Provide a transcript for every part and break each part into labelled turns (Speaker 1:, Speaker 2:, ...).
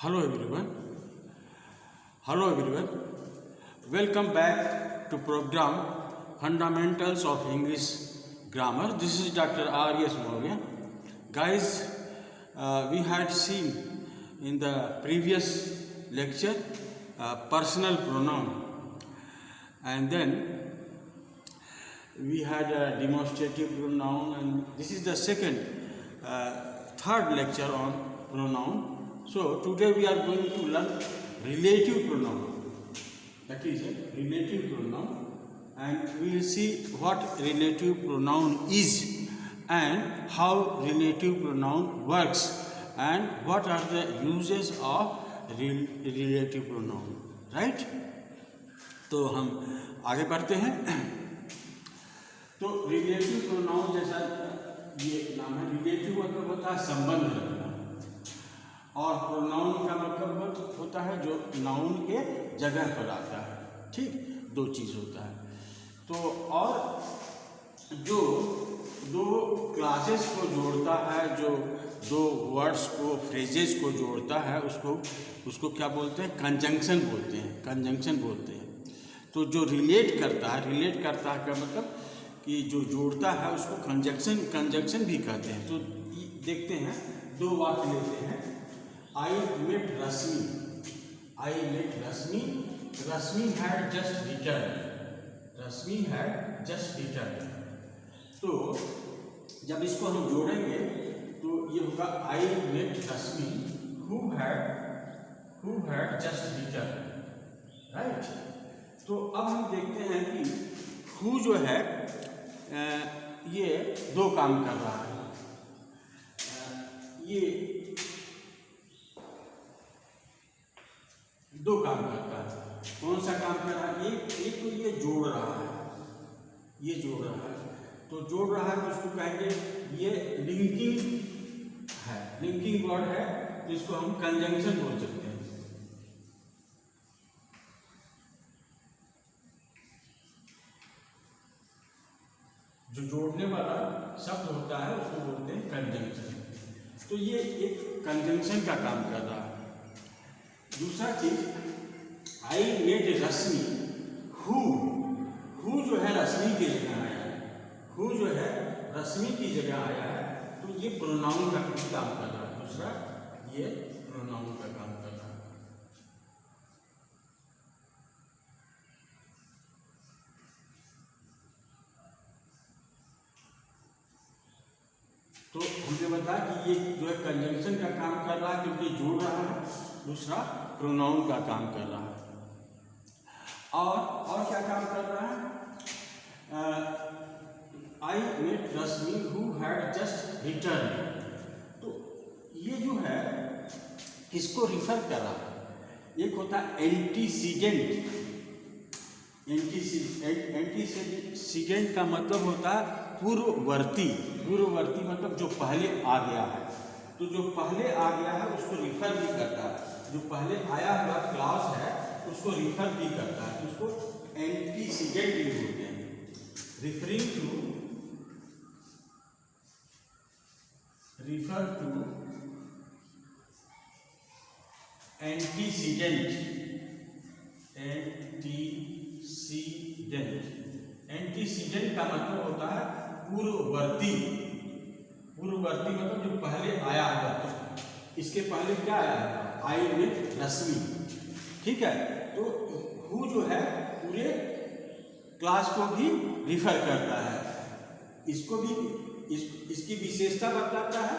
Speaker 1: Hello everyone. Hello everyone. Welcome back to program Fundamentals of English Grammar. This is Dr. R.S. Maurya. Guys, we had seen in the previous lecture personal pronoun, and then we had a demonstrative pronoun, and this is the third lecture on pronoun. So today we are going to learn relative pronoun, that is a relative pronoun, and we will see what relative pronoun is and how relative pronoun works and what are the uses of relative pronoun, right? तो हम आगे बढ़ते हैं. तो relative pronoun जैसा ये नाम है. रिलेटिव मतलब होता है संबंध रखना, और प्रोनाउन का मतलब होता है जो नाउन के जगह पर आता है. ठीक, दो चीज़ होता है. तो और जो दो क्लासेस को जोड़ता है, जो दो वर्ड्स को, फ्रेजेस को जोड़ता है, उसको क्या बोलते हैं? कंजंक्शन बोलते हैं. कंजंक्शन बोलते हैं. तो जो रिलेट करता है का मतलब कि जो जोड़ता है उसको कंजंक्शन भी कहते हैं. तो देखते हैं, दो वाक्य लेते हैं. I met Rasmi. Rasmi had just returned. तो जब इसको हम जोड़ेंगे तो ये होगा I met Rasmi who had just returned, right? तो अब हम देखते हैं कि who जो है ये दो काम कर रहा है. ये दो काम करता है. कौन सा काम कर रहा है? एक तो ये जोड़ रहा है. तो जोड़ रहा है तो उसको कहेंगे ये लिंकिंग है. लिंकिंग वर्ड है तो इसको हम कंजंक्शन बोल सकते हैं. जो जोड़ने वाला शब्द होता है उसको बोलते हैं कंजंक्शन. तो ये एक कंजंक्शन का काम कर रहा है. दूसरा चीज, आई मेट रश्मि. हु जो है रश्मि की जगह आया है. तो ये प्रोनाउन का काम कर रहा है. दूसरा ये प्रोनाउन का काम कर रहा है. तो हमने बताया कि ये जो है कंजंक्शन का काम कर रहा है क्योंकि जोड़ रहा है. दूसरा प्रोनाउन का काम कर रहा है. और क्या काम कर रहा है? I met Rashmi who had just return. तो ये जो है किसको रिफर कर रहा है? एक होता है एंटीसीडेंट. एंटीसीडेंट का मतलब होता है पूर्ववर्ती मतलब जो पहले आ गया है. तो जो पहले आ गया है उसको रिफर भी करता है. जो पहले आया हुआ क्लॉज है उसको रिफर भी करता है. उसको एंटीसीडेंट भी बोलते हैं. Refer to antecedent. एंटीसीडेंट का मतलब होता है पूर्ववर्ती मतलब जो पहले आया हुआ था. इसके पहले क्या आया? आई मेट रश्मि. ठीक है. तो हु जो है पूरे क्लास को भी रिफर करता है. इसको भी इसकी विशेषता बतलाता है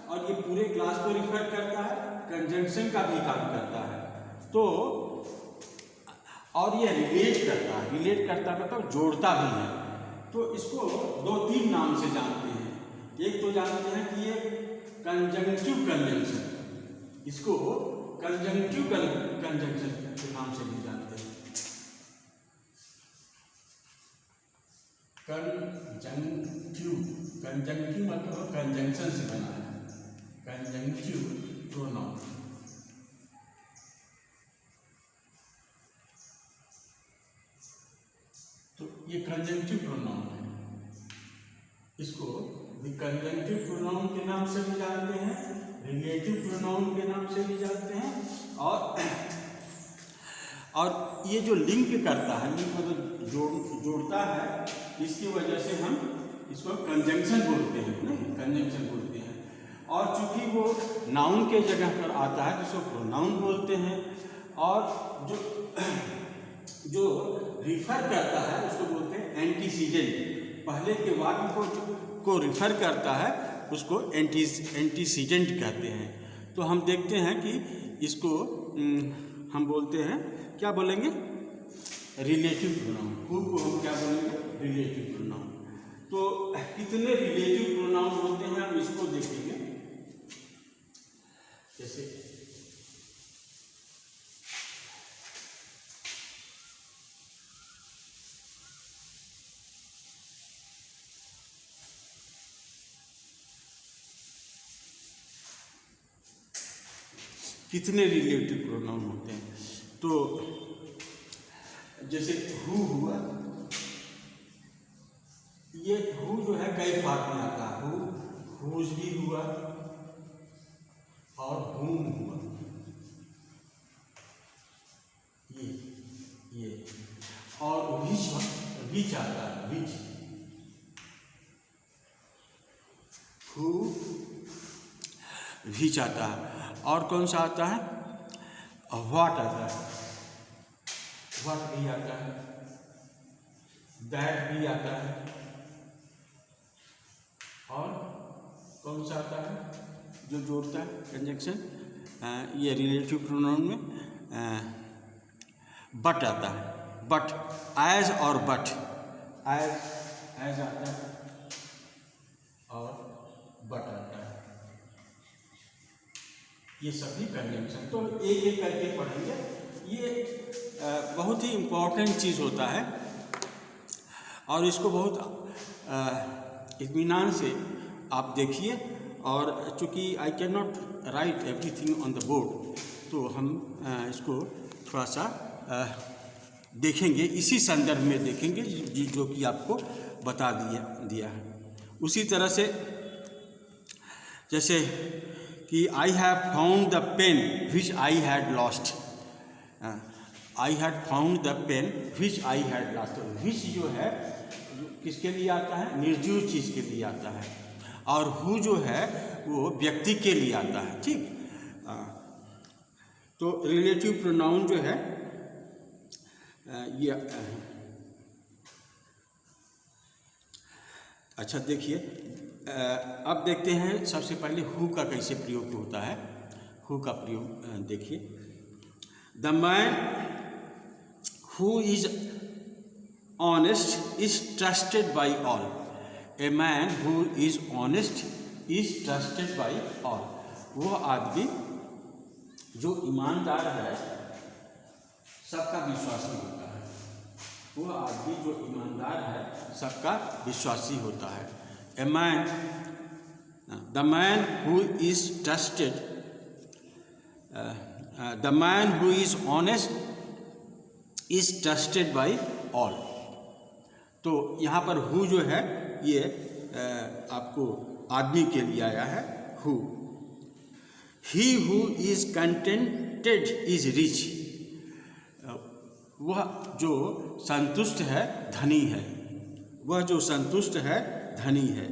Speaker 1: और ये पूरे क्लास को रिफर करता है. कंजंक्शन का भी काम करता है. तो और ये रिलेट करता मतलब जोड़ता भी है. तो इसको दो तीन नाम से जानते हैं. एक तो जानते हैं कि ये कंजंक्टिव कंजंक्शन. इसको कंजंक्टिव कंजंक्शन के नाम से भी जानते हैं. कंजंक्टिव मतलब कंजंक्शन से बना है. Conjunctive pronoun. तो ये कंजंक्टिव प्रोनाउन है. इसको कंजंक्टिव प्रोनाउन के नाम से भी जानते हैं रिलेटिव प्रोनाउन के नाम से भी जानते हैं। और ये जो लिंक करता है, लिंक मतलब जोड़ता है, इसकी वजह से हम इसको कंजंक्शन बोलते हैं, नहीं कंजंक्शन बोलते हैं। और चूंकि वो नाउन के जगह पर आता है जिसको प्रोनाउन बोलते हैं, और जो रिफर करता है उसको बोलते हैं एंटीसीडेंट। पहले के वाक्य को रिफर करता है उसको एंटीसीडेंट कहते हैं। तो हम देखते हैं कि इसको हम बोलते हैं, क्या बोलेंगे, रिलेटिव प्रोनाउन। हु को हम क्या बोलेंगे, रिलेटिव प्रोनाउन। तो कितने रिलेटिव प्रोनाउन होते हैं हम इसको देखेंगे। जैसे कितने रिलेटिव प्रोनाउन होते हैं, तो जैसे हु हुआ, ये हु जो है कई पार्ट में आता है। हुज भी हुआ और हुम हुआ, ये और विच आता है, विच, हु विच आता है। और कौन सा आता है, व्हाट आता है, व्हाट भी आता है, दैट भी आता है। और कौन सा आता है जो जोड़ता है कंजंक्शन, ये रिलेटिव प्रोनाउन में बट आता है, बट, एज और बट, एज आता है और बट आता है, ये सभी कंजंक्शन। तो एक एक करके पढ़ेंगे। ये बहुत ही इम्पोर्टेंट चीज़ होता है और इसको बहुत इत्मीनान से आप देखिए। और चूँकि आई can not right everything on the board, तो हम इसको थोड़ा सा देखेंगे, इसी संदर्भ में देखेंगे जो कि आपको बता दिया है। उसी तरह से जैसे कि I have found the pen which I had lost, I had found the pen which I had lost. Which जो है किसके लिए आता है, निर्जीव चीज़ के लिए आता है। और हु जो है वो व्यक्ति के लिए आता है, ठीक। तो रिलेटिव प्रोनाउन जो है ये अच्छा देखिए, अब देखते हैं सबसे पहले हु का कैसे प्रयोग होता है। हु का प्रयोग देखिए, the man who is honest is trusted by all. A man who is honest is trusted by all. वो आदमी जो ईमानदार है सबका विश्वासी होता है। वो आदमी जो ईमानदार है सबका विश्वासी होता है। A man, the man who is trusted, the man who is honest is trusted by all. तो यहाँ पर हु जो है ये आपको आदमी के लिए आया है, who. He who is contented is rich. वह जो संतुष्ट है धनी है, वह जो संतुष्ट है धनी है।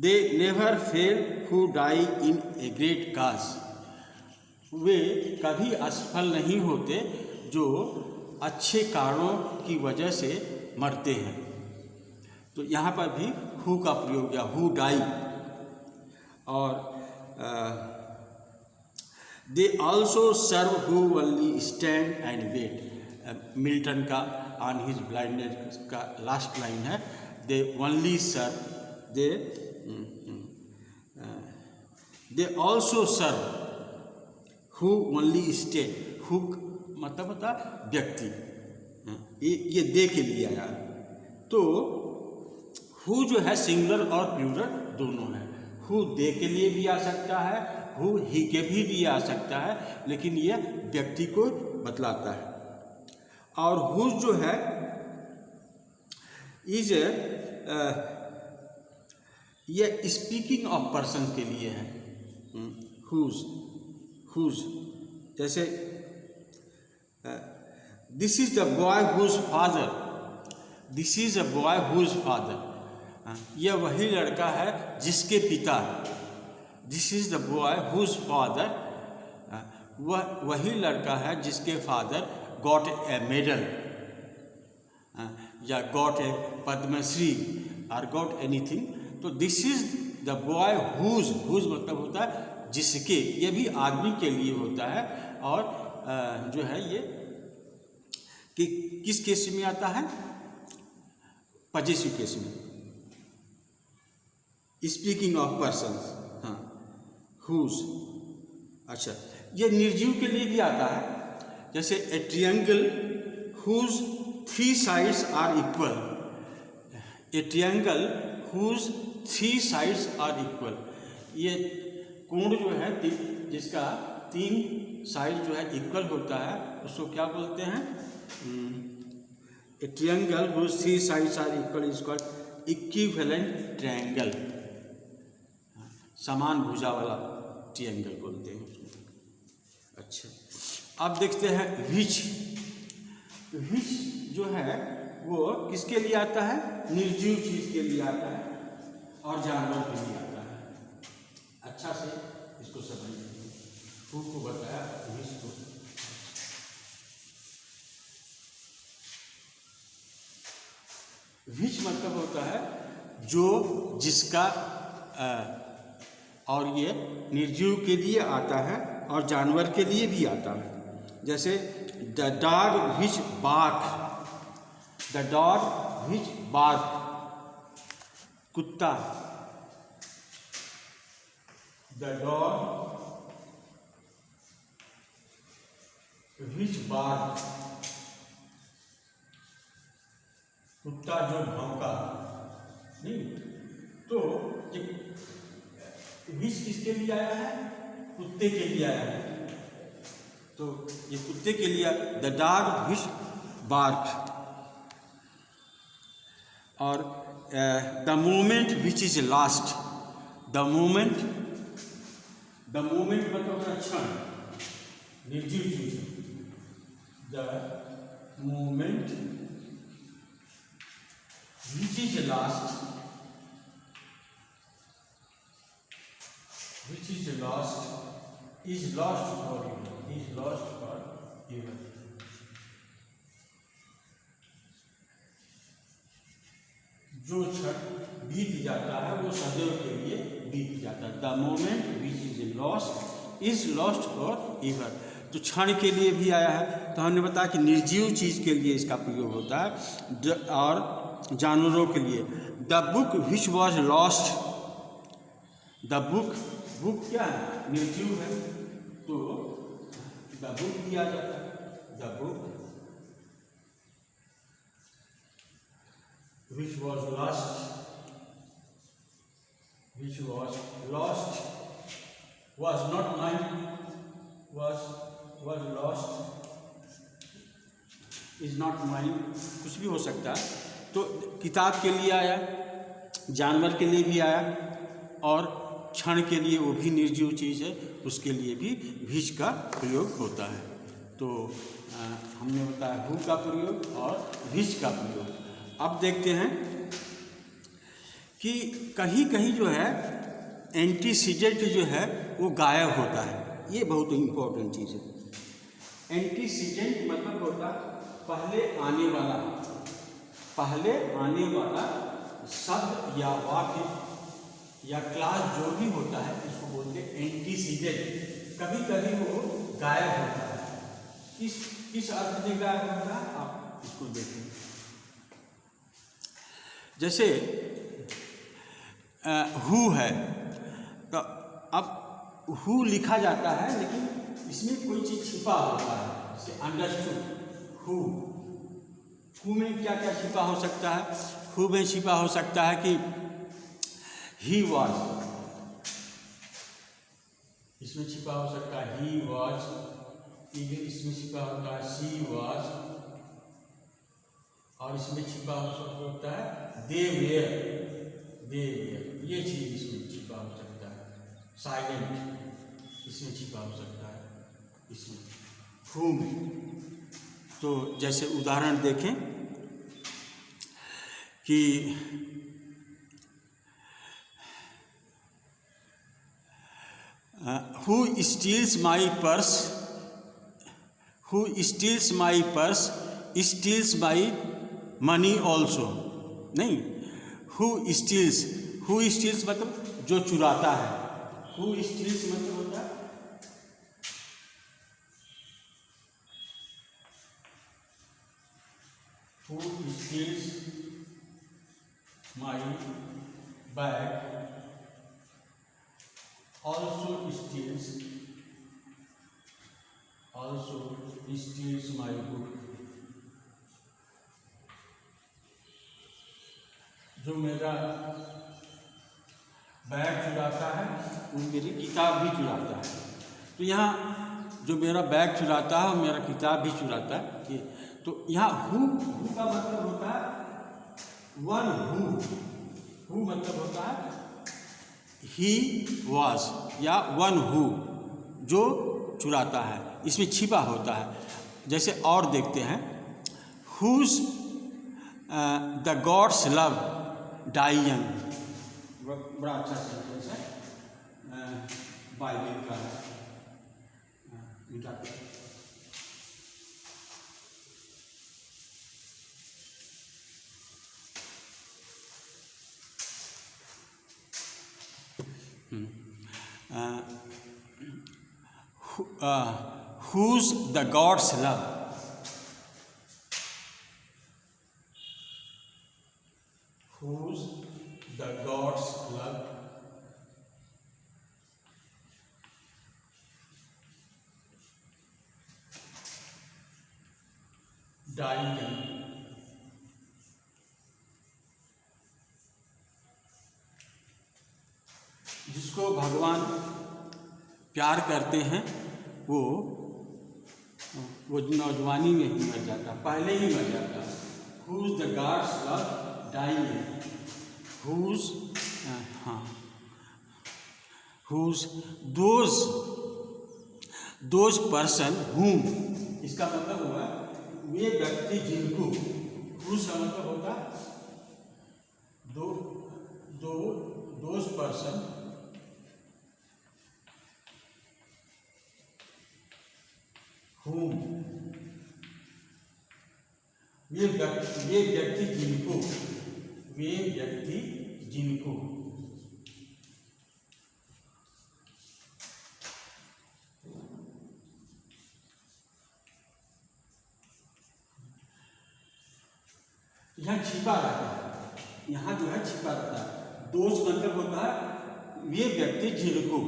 Speaker 1: They never fail who die in a great cause. वे कभी असफल नहीं होते जो अच्छे कारणों की वजह से मरते हैं। तो यहाँ पर भी हु का प्रयोग या हु डाई। और they also serve who only stand and wait. Milton का ऑन हिज ब्लाइंडनेस का लास्ट लाइन है, they only serve, they also serve who only stay. Who मतलब होता व्यक्ति, ये दे के लिए आया। तो हु जो है सिंगुलर और प्लूरल दोनों है। हु दे के लिए भी आ सकता है, हु ही के भी लिए आ सकता है, लेकिन ये व्यक्ति को बतलाता है। और हु जो है इज ये स्पीकिंग ऑफ पर्सन के लिए है। हुज। जैसे this is the boy whose father, this is a boy whose father, यह वही लड़का है जिसके पिता, this is the boy whose father, वह वही लड़का है जिसके फादर गॉट ए मेडल या गॉट ए पद्मश्री और गॉट एनीथिंग। तो this is the boy whose, whose मतलब होता है जिसके, ये भी आदमी के लिए होता है। और जो है ये कि किस केस में आता है, पॉजिटिव केस में, स्पीकिंग ऑफ पर्सन, हाँ हुज। अच्छा, ये निर्जीव के लिए भी आता है, जैसे a triangle whose 3 sides are equal, a triangle whose 3 sides are equal, ये कोण जो है जिसका 3 साइड जो है इक्वल होता है उसको क्या बोलते हैं, a triangle whose 3 sides are equal is called equivalent triangle, समान भुजा वाला ट्रायंगल बोलते हैं उसको। अच्छा, अब देखते हैं विच। विच जो है वो किसके लिए आता है, निर्जीव चीज के लिए आता है और जानवर के लिए आता है। अच्छा से इसको समझिए, को बताया विच को। विच मतलब होता है जो, जिसका, और ये निर्जीव के लिए आता है और जानवर के लिए भी आता है। जैसे the dog which bark, the dog which bark, कुत्ता, द डॉग विच बार्क, कुत्ता जो भौंका। नहीं, तो ये विच किसके लिए आया है, कुत्ते के लिए आया है। तो ये कुत्ते के लिए द डॉग विच बार्क। और the moment which is last, the moment, the moment मतलब क्षण, निर्जीव चीज, the moment which is last, which is lost, is lost forever, is lost forever। जो क्षण बीत जाता है वो सदैव के लिए बीत जाता है। The moment which is lost is lost for ever. तो क्षण के लिए भी आया है, तो हमने बताया कि निर्जीव चीज के लिए इसका प्रयोग होता है और जानवरों के लिए। The book which was lost, the book, book क्या है, निर्जीव है, तो द बुक दिया जाता है, the book which was lost, which was lost, was not mind, was lost, is not mind, कुछ भी हो सकता है। तो किताब के लिए आया, जानवर के लिए भी आया, और क्षण के लिए वो भी निर्जीव चीज़ है, उसके लिए भी विच का प्रयोग होता है। तो हमने बताया हु का प्रयोग और विच का प्रयोग। अब देखते हैं कि कहीं कहीं जो है एंटीसीडेंट जो है वो गायब होता है, ये बहुत इम्पोर्टेंट चीज़ है। एंटीसीडेंट मतलब होता पहले आने वाला, पहले आने वाला शब्द या वाक्य या क्लास जो भी होता है इसको बोलते हैं एंटीसीडेंट। कभी कभी वो गायब होता है, किस अर्थ में गायब होता है आप इसको देखें। जैसे हु है, तो अब हु लिखा जाता है लेकिन इसमें कोई चीज़ छिपा होता है, जैसे अंडरस्टूड हु। हु में क्या क्या छिपा हो सकता है, हु में छिपा हो सकता है कि ही वॉज, इसमें छिपा हो सकता है ही वॉज, इसमें छिपा होता है शी वॉज, और इसमें छिपा हो सकता है दे वेयर, दे वेयर, ये चीज इसमें छिपा हो सकता है। साइलेंट, इसमें छिपा हो सकता है, इसमें हु में। तो जैसे उदाहरण देखें कि who steals my purse, who steals my purse steals my money also. नहीं, हु स्टील्स मतलब जो चुराता है। हु स्टील्स मतलब होता है who steals my bag also steals my book। जो मेरा बैग चुराता है वो मेरी किताब भी चुराता है। तो यहाँ जो मेरा बैग चुराता है वो मेरा किताब भी चुराता है। तो यहाँ हु का मतलब होता है वन हु मतलब होता है ही वॉज या वन हु जो चुराता है, इसमें छिपा होता है। जैसे और देखते हैं, whose the gods love die young. बड़ा अच्छा सेंटेंस है, बाइबल का है। whose the gods love, whose the gods love die young। जिसको भगवान प्यार करते हैं वो नौजवानी में ही मर जाता, पहले ही मर जाता। Whose the gods love dying, whose whose those person whom, इसका मतलब हुआ वे व्यक्ति जिनको, हुज का मतलब होता दोज पर्सन whom, वे व्यक्ति जिनको यहाँ छिपा रहता है, यहाँ जो है छिपा रहता है। दोष मतलब होता है वे व्यक्ति जिनको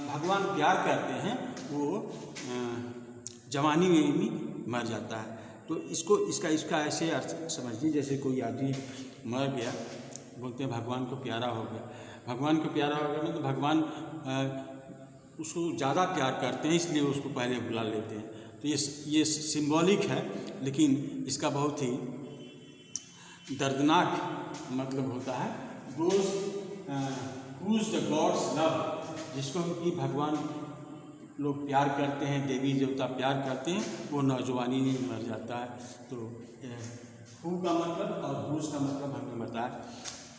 Speaker 1: भगवान प्यार करते हैं वो जवानी में भी मर जाता है। तो इसका ऐसे अर्थ समझिए, जैसे कोई आदमी मर गया, बोलते हैं भगवान को प्यारा हो गया। भगवान को प्यारा हो गया ना, तो भगवान उसको ज़्यादा प्यार करते हैं, इसलिए उसको पहले बुला लेते हैं। तो ये सिंबॉलिक है, लेकिन इसका बहुत ही दर्दनाक मतलब होता है। हुज द गॉड्स लव, जिसको कि भगवान लोग प्यार करते हैं, देवी देवता प्यार करते हैं, वो नौजवानी में मर जाता है। तो हु का मतलब और हुज का मतलब हमने बताया।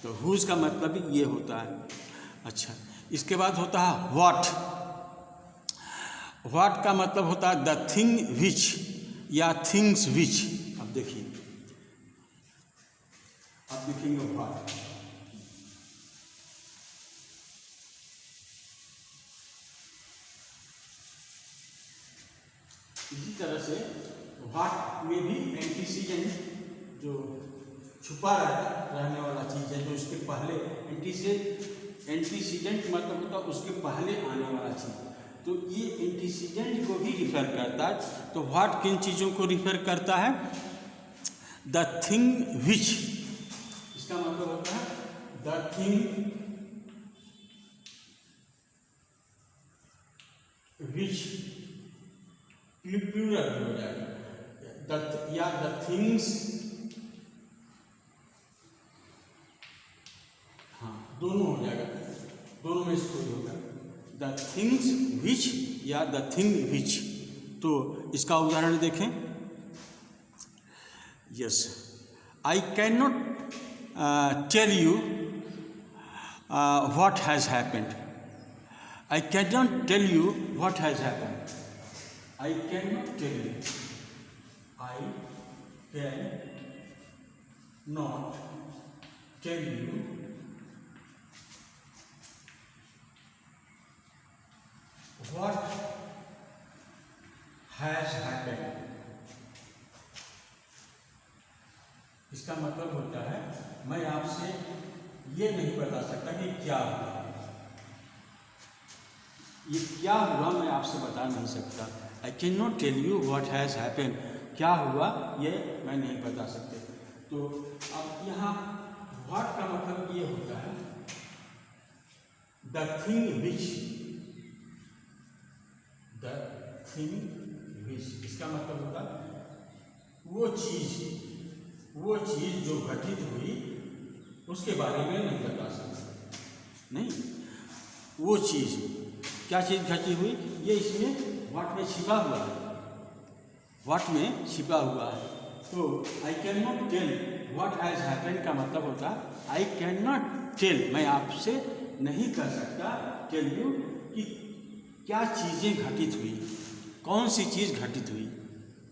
Speaker 1: तो हुज का मतलब ये होता है। अच्छा, इसके बाद होता है व्हाट। व्हाट का मतलब होता है द थिंग विच या थिंग्स विच। अब देखिए, अब देखेंगे व्हाट। इसी तरह से व्हाट में भी एंटीसीडेंट जो छुपा रहने वाला चीज़ है, जो उसके पहले एंटीसीडेंट मतलब होता है उसके पहले आने वाला चीज़। तो ये एंटीसीडेंट को भी रिफर करता है। तो व्हाट किन चीज़ों को रिफर करता है? द थिंग विच, इसका मतलब होता है द थिंग विच, प्लूरल हो जाएगा, या द थिंग्स, हाँ दोनों हो जाएगा। द थिंग्स विच या द थिंग विच। तो इसका उदाहरण देखें। Yes, I can not tell you what has happened. I can not tell you what has happened. I can not tell you, I can not tell you what has happened। इसका मतलब होता है मैं आपसे ये नहीं बता सकता कि क्या हुआ, ये क्या हुआ मैं आपसे बता नहीं सकता। I can not tell you what has happened, क्या हुआ ये मैं नहीं बता सकते। तो अब यहाँ व्हाट का मतलब ये होता है the thing which, the thing which, इसका मतलब होता वो चीज़ जो घटित हुई उसके बारे में नहीं बता सकता। नहीं, वो चीज़, क्या चीज़ घटी हुई, ये इसमें व्हाट में छिपा हुआ है, व्हाट में छिपा हुआ है। तो I can not tell what has happened का मतलब होता है आई कैन नॉट टेल, मैं आपसे नहीं कर सकता टेल यू कि क्या चीज़ें घटित हुई, कौन सी चीज़ घटित हुई।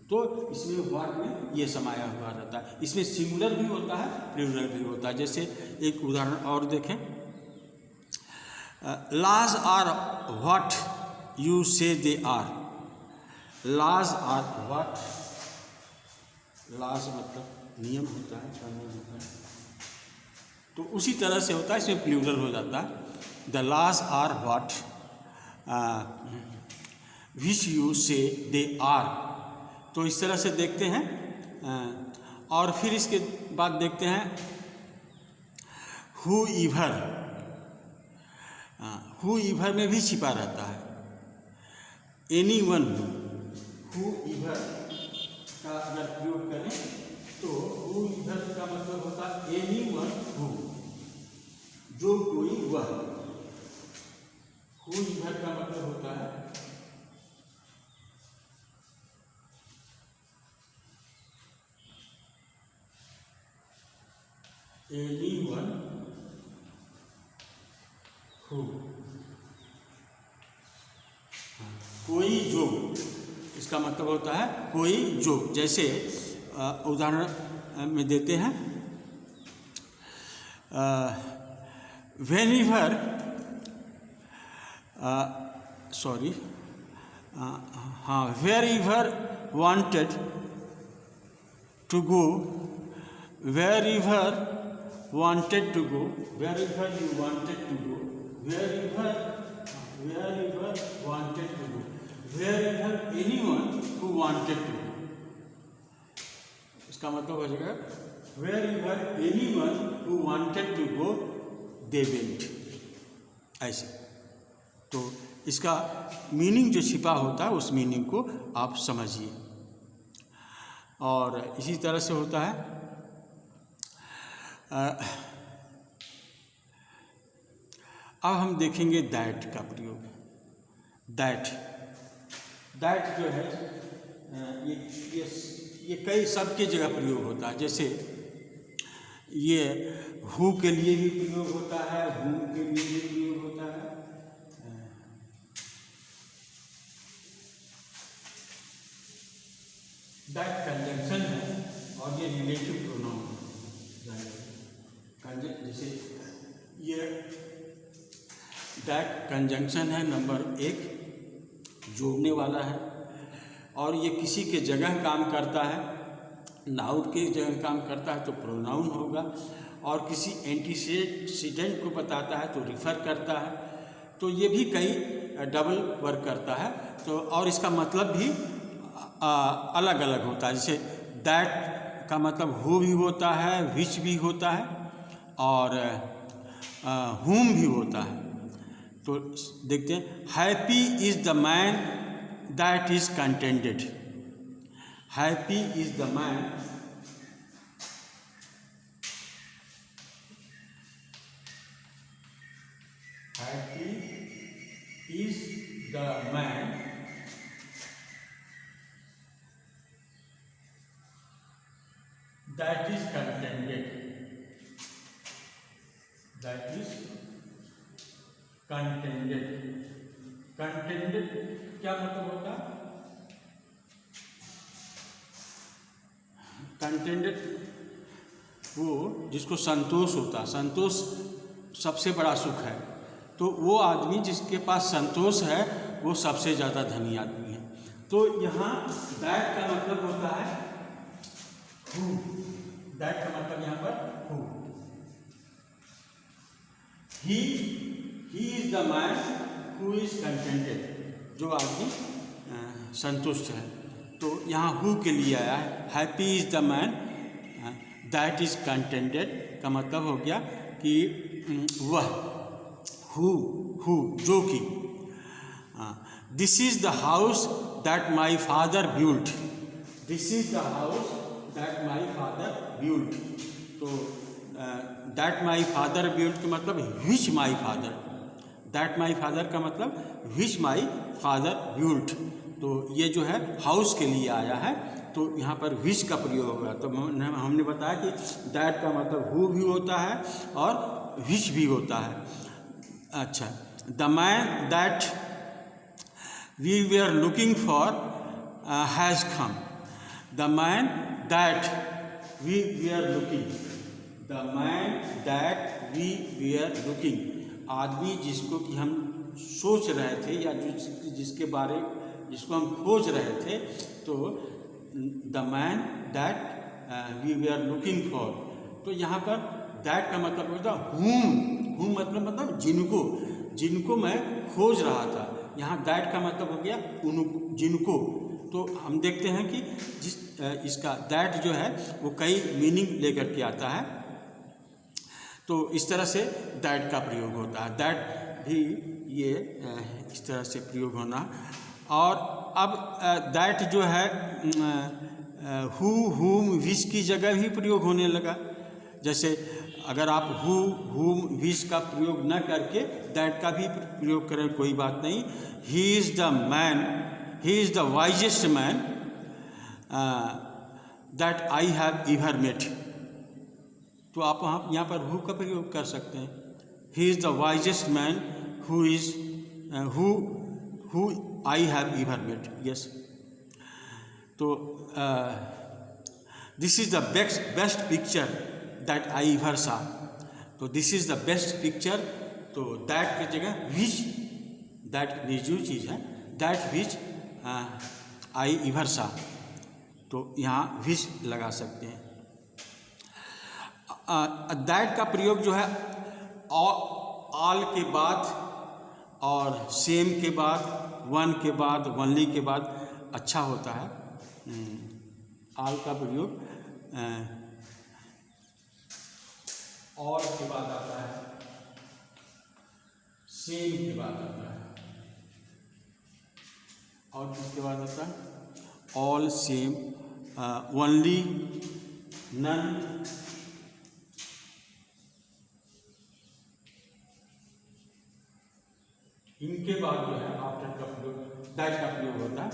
Speaker 1: तो इसमें व्हाट में ये समाया हुआ रहता है। इसमें सिंगुलर भी होता है, प्लूरल भी होता है। जैसे एक उदाहरण और देखें, laws are what you say they are. Laws are what, laws मतलब नियम होता है, कानून होता है। तो उसी तरह से होता है, इसमें प्लूरल हो जाता है। The laws are what which you say they are. तो इस तरह से देखते हैं। और फिर इसके बाद देखते हैं हु ईवर। हु ईवर में भी छिपा रहता है एनी वन हु ईवर का अगर प्रयोग करें तो हु ईवर का मतलब होता है एनी वन हु, जो कोई वह। हु ईवर का मतलब होता है anyone who, कोई जो, इसका मतलब होता है कोई जो। जैसे उदाहरण में देते हैं whenever सॉरी हाँ wherever wanted to go, wherever wanted to go, wherever you wanted to go, wherever wanted to go, wherever anyone who wanted to go। इसका मतलब हो जाएगा wherever anyone who wanted to go they went, ऐसे। तो इसका meaning जो छिपा होता है उस मीनिंग को आप समझिए। और इसी तरह से होता है अब हम देखेंगे दैट का प्रयोग। दैट जो है ये कई सबके जगह प्रयोग होता है। जैसे ये हु के लिए भी प्रयोग होता है, हुम के लिए भी प्रयोग होता है। दैट कंजंक्शन है और ये रिलेटिव प्रोनाउन है। जैसे ये दैट कंजंक्शन है नंबर 1, जोड़ने वाला है, और ये किसी के जगह काम करता है, नाउन के जगह काम करता है तो प्रोनाउन होगा, और किसी एंटीसीडेंट को बताता है तो रिफ़र करता है। तो ये भी कई डबल वर्क करता है। तो और इसका मतलब भी अलग अलग होता है। जैसे दैट का मतलब हु भी होता है, विच भी होता है, और हुम भी होता है। तो देखते हैं, happy is the man that is contented. Happy is the man happy the man that is contented, that is contented. Contented क्या मतलब होता है? कंटेंटेड वो जिसको संतोष होता है, संतोष सबसे बड़ा सुख है। तो वो आदमी जिसके पास संतोष है वो सबसे ज़्यादा धनी आदमी है। तो यहाँ दैट का मतलब होता है हु, दैट का मतलब यहाँ पर who. He is the man who is contented, जो आदमी संतुष्ट है। तो यहाँ हु के लिए आया है। Happy is the man that is contented का मतलब हो गया कि वह, हु जो कि। This is the house that my father built, this is the house that my father built. तो दैट माई फादर बिल्ट का मतलब which my father, that my father का मतलब विच माई फादर बिल्ट। तो ये जो है हाउस के लिए आया है, तो यहाँ पर विच का प्रयोग होगा। तो हमने बताया कि दैट का मतलब हु भी होता है और विच भी होता है। अच्छा, the man that we were looking for has come, the man that we were looking, the man that we were looking, आदमी जिसको कि हम सोच रहे थे या जिसके बारे जिसको हम खोज रहे थे, तो the man that we were looking for. तो यहाँ पर दैट का मतलब होता है हूम मतलब जिनको मैं खोज रहा था। यहाँ दैट का मतलब हो गया जिनको। तो हम देखते हैं कि इसका दैट जो है वो कई मीनिंग लेकर के आता है। तो इस तरह से दैट का प्रयोग होता है। दैट भी ये इस तरह से प्रयोग होना। और अब दैट जो है हु, हुम, विच की जगह भी प्रयोग होने लगा। जैसे अगर आप हु, हुम, विच का प्रयोग न करके दैट का भी प्रयोग करें, कोई बात नहीं। He is the man, he is the wisest man that I have ever met. तो आप यहाँ पर हु का प्रयोग कर सकते हैं। He is the wisest man who is who I have ever met. Yes. तो this is the best picture that I ever saw. तो this is the best picture, तो दैट की जगह विच, दैट निर्जीव चीज़ है, that which I ever saw. तो यहाँ विच लगा सकते हैं। दैट का प्रयोग जो है ऑल के बाद और सेम के बाद, वन के बाद, वनली के बाद अच्छा होता है। ऑल का प्रयोग और के बाद आता है, सेम के बाद आता है, और किसके बाद आता है? ऑल, सेम, ओनली, नन, इनके बाद जो है आफ्टर का प्रयोग, दैट का प्रयोग होता है।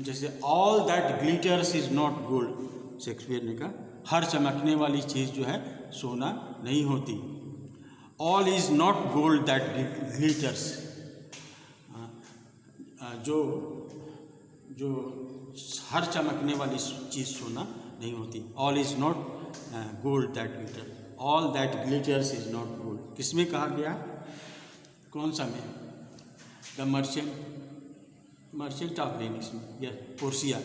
Speaker 1: जैसे all that glitters is not gold, Shakespeare ने कहा हर चमकने वाली चीज़ जो है सोना नहीं होती। All is not gold that glitters, जो हर चमकने वाली चीज़ सोना नहीं होती। All is not gold that glitter, all that glitters is not gold. किसमें कहा गया? कौन सा में? द मर्चेंट ऑफ वेनिस में, या पोर्सिया,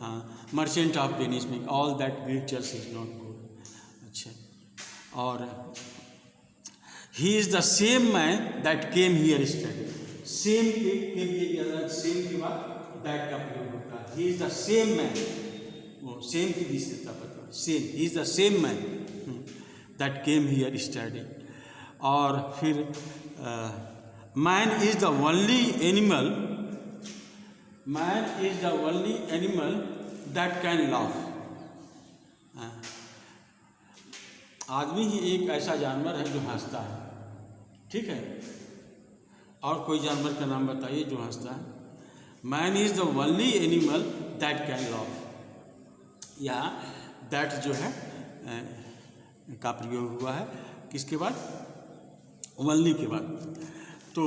Speaker 1: हाँ, मर्चेंट ऑफ वेनिस में all that glitters is not gold. अच्छा, और ही is the same man that came here study. Same के लिए सेम के बाद दैट का प्रयोग होता है। ही इज़ द सेम मैन, वो सेम की विशेषता पता, same, he is the same man that came here study. और फिर man is the only animal, man is the only animal that can laugh. आदमी ही एक ऐसा जानवर है जो हंसता है, ठीक है। और कोई जानवर का नाम बताइए जो हंसता है। Man is the only animal that can laugh. यहाँ दैट जो है का प्रयोग हुआ है किसके बाद, ओनली के बाद। तो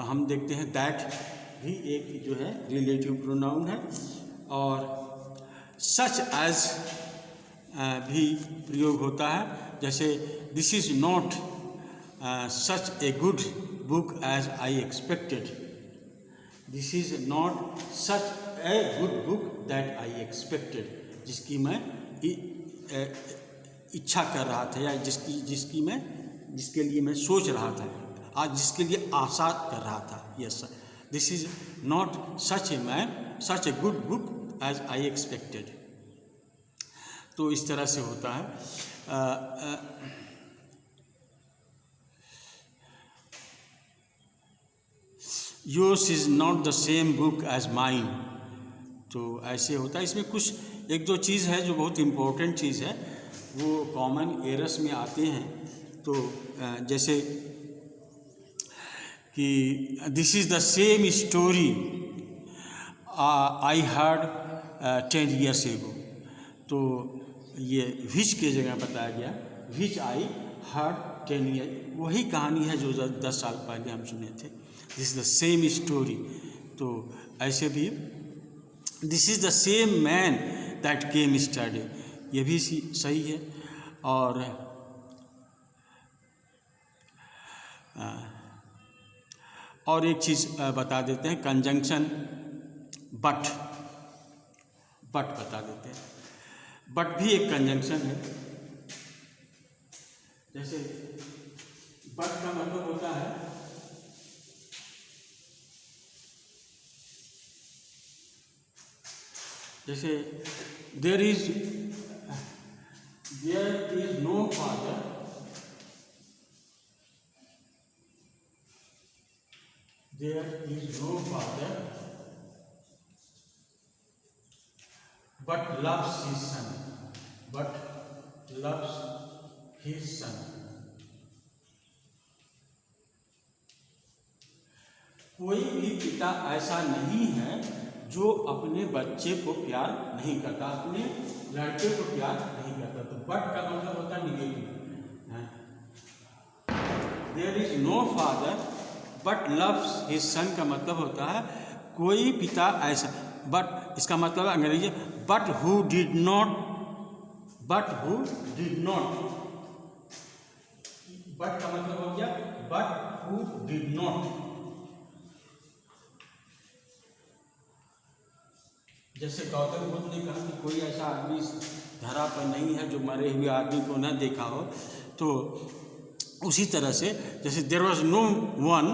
Speaker 1: हम देखते हैं दैट भी एक जो है रिलेटिव प्रोनाउन है, और सच एज भी प्रयोग होता है। जैसे this is not such a good book as I expected. This is not such a good book that I expected, जिसकी मैं इच्छा कर रहा था, या जिसके लिए मैं सोच रहा था, आज जिसके लिए आशा कर रहा था। Yes, this is not such a good book as I expected. तो इस तरह से होता है। Yours is not the same book as mine. तो ऐसे होता है। इसमें कुछ एक दो चीज़ है जो बहुत इम्पोर्टेंट चीज़ है, वो कॉमन एरर्स में आते हैं। तो जैसे कि this is the same story I heard 10 years ago। तो ये विच के जगह बताया गया, विच आई हर्ड 10 years, वही कहानी है जो 10 साल पहले हम सुने थे। This is the same story. तो ऐसे भी this is the same man that came yesterday, ये भी सही है। और एक चीज़ बता देते हैं, कंजंक्शन बट बता देते हैं। बट भी एक कंजंक्शन है। जैसे बट का मतलब होता है जैसे there is no father, but loves his son, कोई भी पिता ऐसा नहीं है जो अपने बच्चे को प्यार नहीं करता, अपने लड़के को प्यार नहीं करता। तो बट का मतलब होता है negative. There is no father but loves his son का मतलब होता है कोई पिता ऐसा, बट इसका मतलब अंग्रेजी but who did not, but का मतलब हो गया बट हु डिड नॉट। जैसे गौतम बुद्ध ने कहा कि कोई ऐसा आदमी धरा पर नहीं है जो मरे हुए आदमी को न देखा हो। तो उसी तरह से जैसे there was no one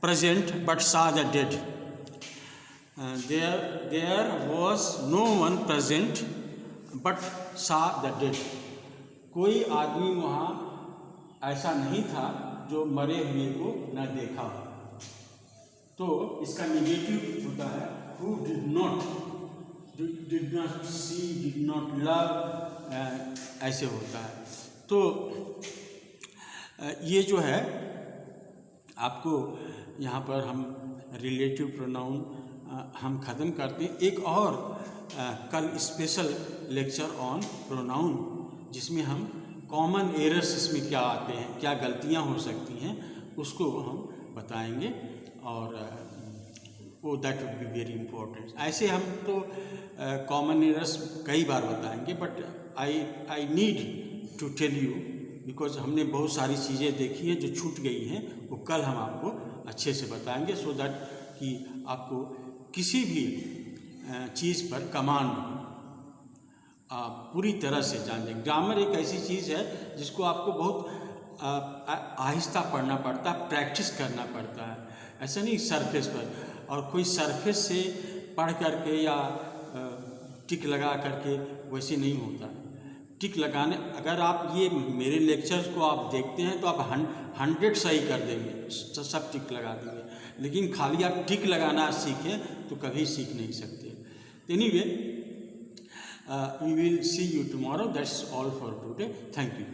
Speaker 1: present but saw the dead, there was no one present but saw the dead. कोई आदमी वहाँ ऐसा नहीं था जो मरे हुए को न देखा हो। तो इसका निगेटिव होता है who did not see, did not love, ऐसे होता है। तो ये जो है आपको यहाँ पर हम रिलेटिव प्रोनाउन हम ख़त्म करते हैं। एक और कल स्पेशल लेक्चर ऑन प्रोनाउन, जिसमें हम कॉमन एरर्स इसमें क्या आते हैं, क्या गलतियाँ हो सकती हैं, उसको हम बताएंगे। और that would be very important. ऐसे हम तो कॉमन एरर्स कई बार बताएंगे, but I need to tell you because हमने बहुत सारी चीज़ें देखी हैं जो छूट गई हैं, वो कल हम आपको अच्छे से बताएंगे, सो दैट कि आपको किसी भी चीज़ पर कमांड आप पूरी तरह से जान लें। ग्रामर एक ऐसी चीज़ है जिसको आपको बहुत आहिस्ता पढ़ना पड़ता है, प्रैक्टिस करना पड़ता है, ऐसा नहीं सरफेस पर। और कोई सरफेस से पढ़ करके या टिक लगा करके वैसे नहीं होता। टिक लगाने, अगर आप ये मेरे लेक्चर्स को आप देखते हैं तो आप 100 सही कर देंगे, सब टिक लगा देंगे, लेकिन खाली आप टिक लगाना सीखें तो कभी सीख नहीं सकते। Anyway, we will see you tomorrow. That's all for today. Thank you.